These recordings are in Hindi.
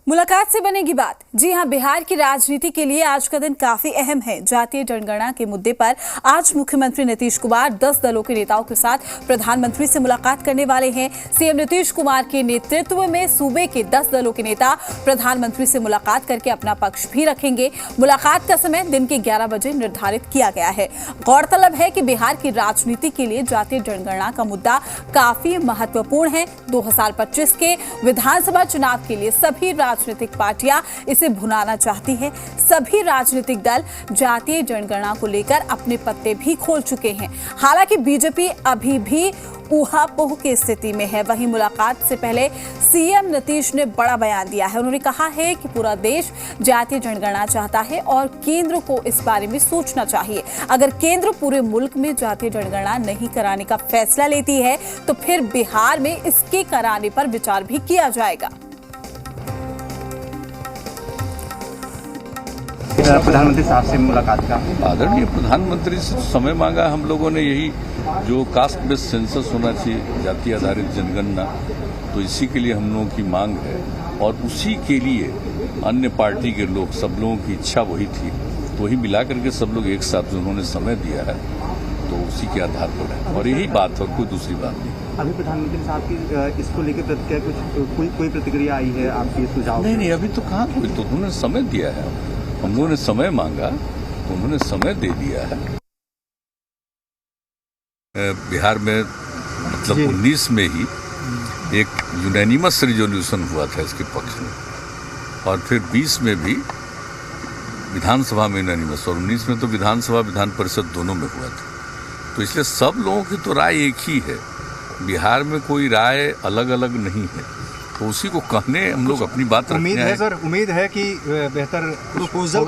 मुलाकात से बनेगी बात। जी हां, बिहार की राजनीति के लिए आज का दिन काफी अहम है। जातीय जनगणना के मुद्दे पर आज मुख्यमंत्री नीतीश कुमार 10 दलों के नेताओं के साथ प्रधानमंत्री से मुलाकात करने वाले हैं। सीएम नीतीश कुमार के नेतृत्व में सूबे के 10 दलों के नेता प्रधानमंत्री से मुलाकात करके अपना पक्ष भी रखेंगे। मुलाकात का समय दिन के 11 बजे निर्धारित किया गया है। गौरतलब है कि बिहार की राजनीति के लिए जातीय जनगणना का मुद्दा काफी महत्वपूर्ण है। 2025 के विधानसभा चुनाव के लिए सभी राजनीतिक पार्टियां इसे भुनाना चाहती है। सभी राजनीतिक दल जातीय जनगणना को लेकर अपने पत्ते भी खोल चुके हैं। हालांकि बीजेपी अभी भी ऊहापोह की स्थिति में है। वहीं मुलाकात से पहले सीएम नीतीश ने बड़ा बयान दिया है। उन्होंने कहा है कि पूरा देश जातीय जनगणना चाहता है और केंद्र को इस बारे में सोचना चाहिए। अगर केंद्र पूरे मुल्क में जातीय जनगणना नहीं कराने का फैसला लेती है तो फिर बिहार में इसके कराने पर विचार भी किया जाएगा। प्रधानमंत्री साहब से मुलाकात का आदरणीय प्रधानमंत्री से समय मांगा हम लोगों ने, यही जो कास्ट बेस्ड सेंसस होना चाहिए, जाति आधारित जनगणना, तो इसी के लिए हम लोगों की मांग है और उसी के लिए अन्य पार्टी के लोग, सब लोगों की इच्छा वही थी, तो वही मिला करके सब लोग एक साथ उन्होंने समय दिया है, तो उसी के आधार पर है और यही बात है, कोई दूसरी बात नहीं। अभी प्रधानमंत्री साहब की इसको लेकर प्रतिक्रिया कोई प्रतिक्रिया आई है आपकी सुझाव? नहीं, अभी तो कहाँ कोई, तो उन्होंने समय दिया है, हम लोगों ने समय मांगा तो उन्होंने समय दे दिया है। बिहार में मतलब 19 में ही एक यूनानिमस रिजोल्यूशन हुआ था इसके पक्ष में और फिर 20 में भी विधानसभा में यूनानिमस और 19 में तो विधानसभा विधान परिषद दोनों में हुआ था। तो इसलिए सब लोगों की तो राय एक ही है, बिहार में कोई राय अलग अलग नहीं है, तो उसी को कहने हम लोग अपनी बात रखते हैं। उम्मीद है सर, उम्मीद है कि बेहतर प्रपोजल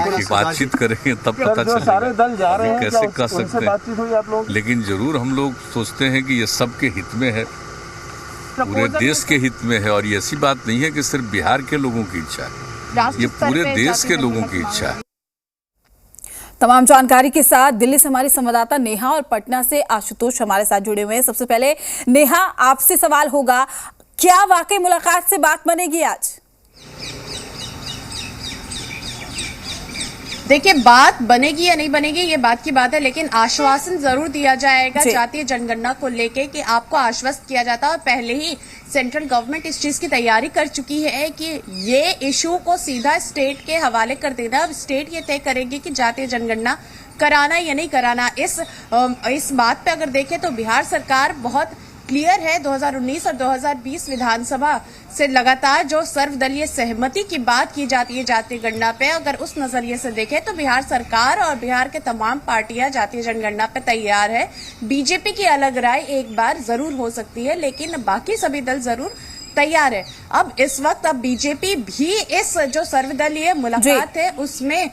की बातचीत करेंगे तब पता चलेगा। सारे दल जा रहे हैं, कैसे कर सकते हैं, लेकिन जरूर हम लोग सोचते हैं कि ये सबके हित में है, पूरे देश के हित में है और ये ऐसी बात नहीं है कि सिर्फ बिहार के लोगों की इच्छा है, ये पूरे देश के लोगों की इच्छा है। तमाम जानकारी के साथ दिल्ली से हमारी संवाददाता नेहा और पटना से आशुतोष हमारे साथ जुड़े हुए हैं। सबसे पहले नेहा, आपसे सवाल होगा, क्या वाकई मुलाकात से बात बनेगी आज? देखिए, बात बनेगी या नहीं बनेगी ये बात की बात है, लेकिन आश्वासन जरूर दिया जाएगा जातीय जनगणना को लेके कि आपको आश्वस्त किया जाता है। और पहले ही सेंट्रल गवर्नमेंट इस चीज की तैयारी कर चुकी है कि ये इशू को सीधा स्टेट के हवाले कर देना। अब स्टेट ये तय करेगी कि जातीय जनगणना कराना या नहीं कराना। इस बात पे अगर देखें तो बिहार सरकार बहुत क्लियर है। 2019 और 2020 विधानसभा से लगातार जो सर्वदलीय सहमति की बात की जाती है जातीय गणना पे, अगर उस नजरिए से देखें तो बिहार सरकार और बिहार के तमाम पार्टियां जातीय जनगणना पे तैयार है। बीजेपी की अलग राय एक बार जरूर हो सकती है, लेकिन बाकी सभी दल जरूर तैयार है। अब इस वक्त बीजेपी भी इस जो सर्वदलीय मुलाकात है उसमें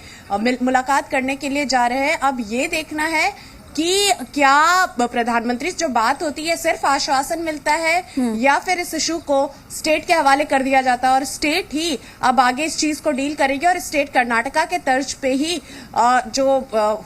मुलाकात करने के लिए जा रहे हैं। अब ये देखना है कि क्या प्रधानमंत्री जो बात होती है सिर्फ आश्वासन मिलता है या फिर इस इशू को स्टेट के हवाले कर दिया जाता है और स्टेट ही अब आगे इस चीज को डील करेगी और स्टेट कर्नाटका के तर्ज पे ही जो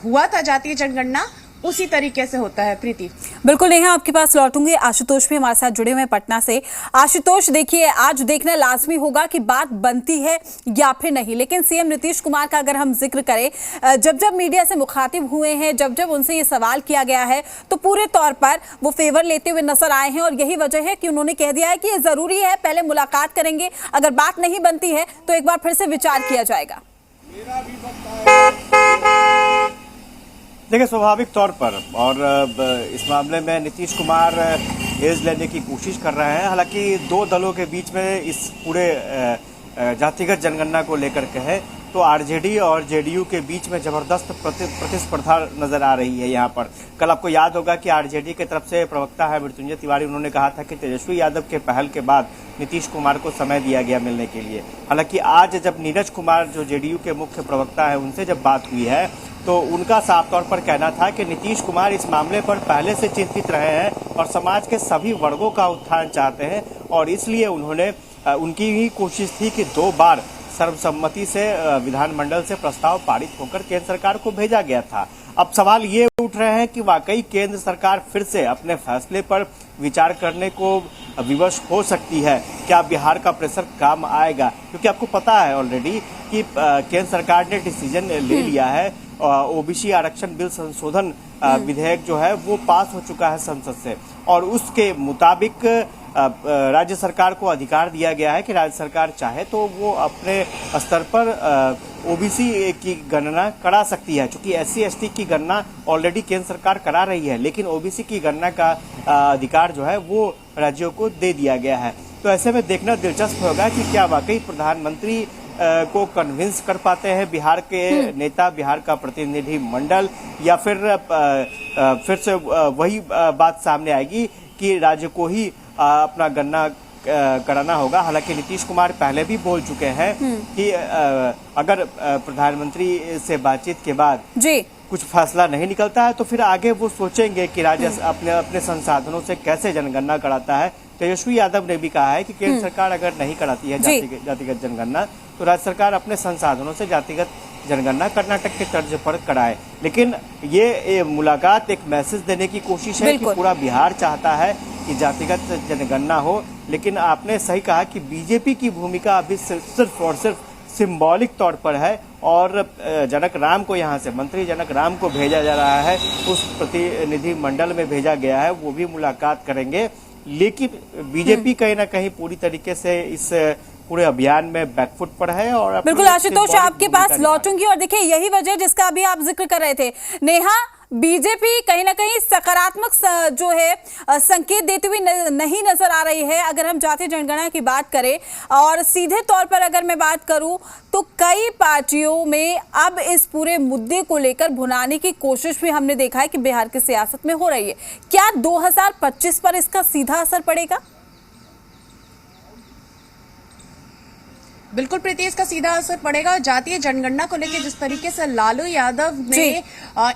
हुआ था जातीय जनगणना उसी तरीके से होता है। प्रीति, बिल्कुल नेहा, आपके पास लौटूंगी। आशुतोष भी हमारे साथ जुड़े हुए हैं पटना से। आशुतोष, देखिए, आज देखना लाजमी होगा कि बात बनती है या फिर नहीं, लेकिन सीएम नीतीश कुमार का अगर हम जिक्र करें, जब मुमीडिया से मुखातिब हुए हैं, जब उनसे ये सवाल किया गया है तो पूरे तौर पर वो फेवर लेते हुए नजर आए हैं और यही वजह है कि उन्होंने कह दिया है कि ये जरूरी है, पहले मुलाकात करेंगे, अगर बात नहीं बनती है तो एक बार फिर से विचार किया जाएगा। देखिए, स्वाभाविक तौर पर और इस मामले में नीतीश कुमार एज लेने की कोशिश कर रहे हैं। हालांकि दो दलों के बीच में इस पूरे जातिगत जनगणना को लेकर के है तो आरजेडी और जेडीयू के बीच में जबरदस्त प्रतिस्पर्धा नजर आ रही है। यहाँ पर कल आपको याद होगा कि आरजेडी की तरफ से प्रवक्ता है मृत्युंजय तिवारी, उन्होंने कहा था कि तेजस्वी यादव के पहल के बाद नीतीश कुमार को समय दिया गया मिलने के लिए। हालांकि आज जब नीरज कुमार जो जेडीयू के मुख्य प्रवक्ता है उनसे जब बात हुई है तो उनका साफ तौर पर कहना था कि नीतीश कुमार इस मामले पर पहले से चिंतित रहे हैं और समाज के सभी वर्गों का उत्थान चाहते हैं और इसलिए उनकी ही कोशिश थी कि 2 बार सर्वसम्मति से विधानमंडल से प्रस्ताव पारित होकर केंद्र सरकार को भेजा गया था। अब सवाल ये उठ रहे हैं कि वाकई केंद्र सरकार फिर से अपने फैसले पर विचार करने को विवश हो सकती है। क्या बिहार का प्रेशर काम आएगा? क्योंकि आपको पता है ऑलरेडी कि केंद्र सरकार ने डिसीजन ले लिया है। ओबीसी आरक्षण बिल संशोधन विधेयक जो है वो पास हो चुका है संसद से, और उसके मुताबिक राज्य सरकार को अधिकार दिया गया है कि राज्य सरकार चाहे तो वो अपने स्तर पर ओबीसी की गणना करा सकती है। क्योंकि एससी एसटी की गणना ऑलरेडी केंद्र सरकार करा रही है, लेकिन ओबीसी की गणना का अधिकार जो है वो राज्यों को दे दिया गया है। तो ऐसे में देखना दिलचस्प होगा कि क्या वाकई प्रधानमंत्री को कन्विंस कर पाते हैं बिहार के नेता, बिहार का प्रतिनिधि मंडल, या फिर से वही बात सामने आएगी कि राज्य को ही अपना गणना कराना होगा। हालांकि नीतीश कुमार पहले भी बोल चुके हैं कि अगर प्रधानमंत्री से बातचीत के बाद जी कुछ फैसला नहीं निकलता है तो फिर आगे वो सोचेंगे कि राज्य अपने संसाधनों से कैसे जनगणना कराता है। तेजस्वी यादव ने भी कहा है कि केंद्र सरकार अगर नहीं कराती है जातिगत जनगणना तो राज्य सरकार अपने संसाधनों से जातिगत जनगणना कर्नाटक के तर्ज पर कराए। लेकिन ये मुलाकात एक मैसेज देने की कोशिश है कि पूरा बिहार चाहता है कि जातिगत जनगणना हो। लेकिन आपने सही कहा कि बीजेपी की भूमिका अभी सिर्फ और सिर्फ सिंबॉलिक तौर पर है, और जनक राम को यहाँ से, मंत्री जनक राम को भेजा जा रहा है, उस प्रतिनिधि मंडल में भेजा गया है, वो भी मुलाकात करेंगे। लेकिन बीजेपी कहीं ना कहीं पूरी तरीके से इस पूरे अभियान में बैकफुट पर है। और बिल्कुल आशुतोष, आपके पास लौटूंगी। और देखिए यही वजह जिसका अभी आप जिक्र कर रहे थे नेहा, बीजेपी कहीं ना कहीं सकारात्मक जो है संकेत देती हुई नहीं नजर आ रही है। अगर हम जातीय जनगणना की बात करें और सीधे तौर पर अगर मैं बात करूं तो कई पार्टियों में अब इस पूरे मुद्दे को लेकर भुनाने की कोशिश भी हमने देखा है कि बिहार की सियासत में हो रही है। क्या 2025 पर इसका सीधा असर पड़ेगा? बिल्कुल प्रीति, इसका सीधा असर पड़ेगा। जातीय जनगणना को लेकर जिस तरीके से लालू यादव ने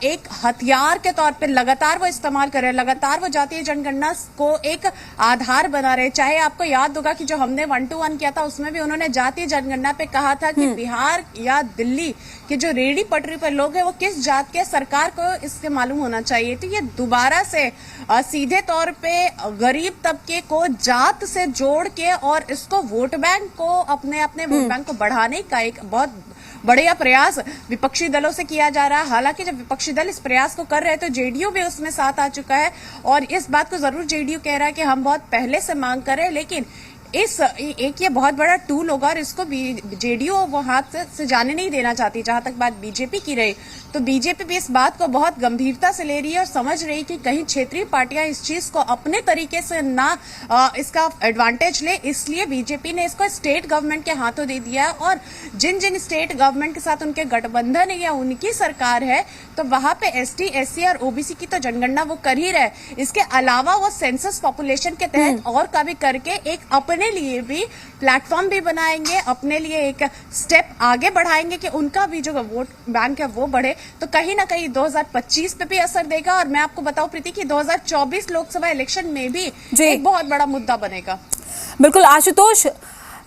एक हथियार के तौर पे लगातार वो इस्तेमाल कर रहे हैं, लगातार वो जातीय जनगणना को एक आधार बना रहे। चाहे आपको याद होगा कि जो हमने 1-to-1 किया था उसमें भी उन्होंने जातीय जनगणना पे कहा था कि बिहार या दिल्ली के जो रेडी पटरी पर लोग हैं वो किस जात के, सरकार को इससे मालूम होना चाहिए। तो ये दोबारा से सीधे तौर पे गरीब तबके को जात से जोड़ के और इसको वोट बैंक को अपने वोट बैंक को बढ़ाने का एक बहुत बढ़िया प्रयास विपक्षी दलों से किया जा रहा है। हालांकि जब विपक्षी दल इस प्रयास को कर रहे हैं तो जेडीयू भी उसमें साथ आ चुका है, और इस बात को जरूर जेडीयू कह रहा है कि हम बहुत पहले से मांग कर रहे हैं। लेकिन इस एक ये बहुत बड़ा टूल होगा और इसको जेडीयू वो हाथ से जाने नहीं देना चाहती। जहां तक बात बीजेपी की रही तो बीजेपी भी इस बात को बहुत गंभीरता से ले रही है और समझ रही कि कहीं क्षेत्रीय पार्टियां इस चीज को अपने तरीके से ना इसका एडवांटेज ले, इसलिए बीजेपी ने इसको स्टेट गवर्नमेंट के हाथों दे दिया। और जिन जिन स्टेट गवर्नमेंट के साथ उनके गठबंधन है या उनकी सरकार है तो वहां पे एसटी, एससी और ओबीसी की तो जनगणना वो कर ही रहे। इसके अलावा वो सेंसस पॉपुलेशन के तहत और का भी करके एक अपने लिए भी प्लेटफॉर्म भी बनाएंगे, अपने लिए एक स्टेप आगे बढ़ाएंगे कि उनका भी जो वोट बैंक है वो बढ़े। तो कहीं ना कहीं 2025 पे भी असर देगा। और मैं आपको बताऊं प्रीति कि 2024 लोकसभा इलेक्शन में भी एक बहुत बड़ा मुद्दा बनेगा। बिल्कुल आशुतोष,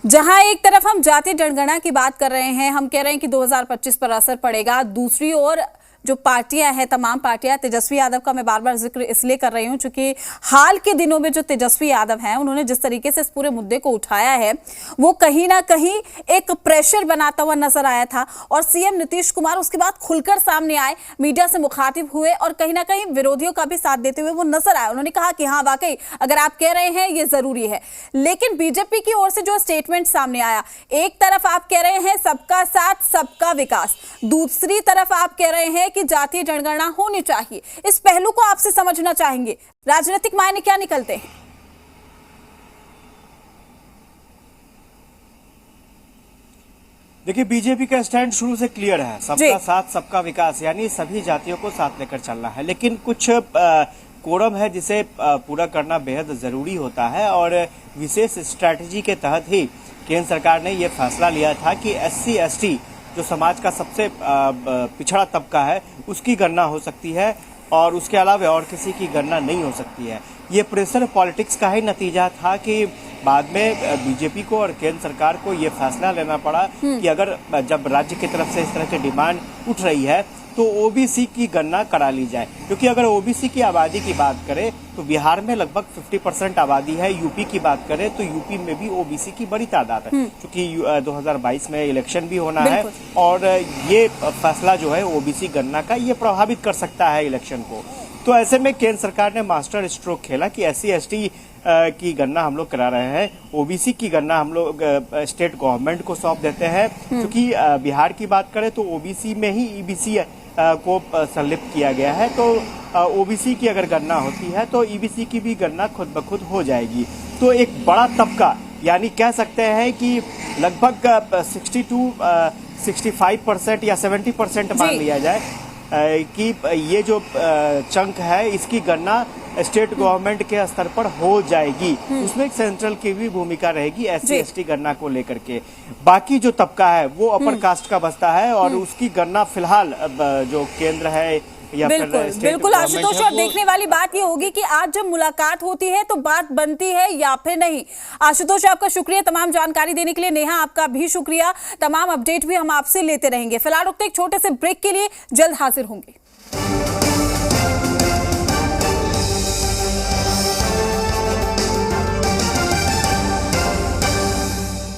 जहां एक तरफ हम जातीय जनगणना की बात कर रहे हैं, हम कह रहे हैं कि 2025 पर असर पड़ेगा, दूसरी ओर जो पार्टियां हैं, तमाम पार्टियां, तेजस्वी यादव का मैं बार बार जिक्र इसलिए कर रही हूं क्योंकि हाल के दिनों में जो तेजस्वी यादव हैं उन्होंने जिस तरीके से इस पूरे मुद्दे को उठाया है वो कहीं ना कहीं एक प्रेशर बनाता हुआ नजर आया था। और सीएम नीतीश कुमार उसके बाद खुलकर सामने आए, मीडिया से मुखातिब हुए और कहीं ना कहीं विरोधियों का भी साथ देते हुए वो नजर आए। उन्होंने कहा कि हाँ वाकई अगर आप कह रहे हैं ये जरूरी है। लेकिन बीजेपी की ओर से जो स्टेटमेंट सामने आया, एक तरफ आप कह रहे हैं सबका साथ सबका विकास, दूसरी तरफ आप कह रहे हैं कि जातीय जनगणना होनी चाहिए। इस पहलू को आपसे समझना चाहेंगे, राजनीतिक मायने क्या निकलते हैं? देखिए, बीजेपी का स्टैंड शुरू से क्लियर है, सबका साथ सबका विकास, यानी सभी जातियों को साथ लेकर चलना है। लेकिन कुछ कोरम है जिसे पूरा करना बेहद जरूरी होता है, और विशेष स्ट्रैटेजी के तहत ही केंद्र सरकार ने यह फैसला लिया था कि एससी एसटी जो समाज का सबसे पिछड़ा तबका है उसकी गणना हो सकती है, और उसके अलावा और किसी की गणना नहीं हो सकती है। ये प्रेशर पॉलिटिक्स का ही नतीजा था कि बाद में बीजेपी को और केंद्र सरकार को ये फैसला लेना पड़ा कि अगर जब राज्य की तरफ से इस तरह की डिमांड उठ रही है तो ओबीसी की गणना करा ली जाए, क्योंकि अगर ओबीसी की आबादी की बात करें तो बिहार में लगभग 50% आबादी है। यूपी की बात करें तो यूपी में भी ओबीसी की बड़ी तादाद है, क्योंकि 2022 में इलेक्शन भी होना है और ये फैसला जो है ओबीसी गणना का ये प्रभावित कर सकता है इलेक्शन को। तो ऐसे में केंद्र सरकार ने मास्टर स्ट्रोक खेला कि SC/ST की गणना हम लोग करा रहे हैं, ओबीसी की गणना हम लोग स्टेट गवर्नमेंट को सौंप देते हैं, क्योंकि बिहार की बात करें तो ओबीसी में ही ईबीसी को संलिप्त किया गया है। तो ओबीसी की अगर गणना होती है तो ईबीसी की भी गणना खुद ब खुद हो जाएगी। तो एक बड़ा तबका, यानी कह सकते हैं कि लगभग 65% या 70% मान लिया जाए कि ये जो चंक है इसकी गणना स्टेट गवर्नमेंट के स्तर पर हो जाएगी। उसमें एक सेंट्रल की भी भूमिका रहेगी SC/ST गणना को लेकर के। बाकी जो तबका है वो अपर कास्ट का बसता है और उसकी गणना फिलहाल जो केंद्र है या बिल्कुल आशुतोष, और देखने वाली बात ये होगी कि आज जब मुलाकात होती है तो बात बनती है या फिर नहीं। आशुतोष, आपका शुक्रिया तमाम जानकारी देने के लिए। नेहा, आपका भी शुक्रिया। तमाम अपडेट भी हम आपसे लेते रहेंगे। फिलहाल रुकते एक छोटे से ब्रेक के लिए, जल्द हाजिर होंगे।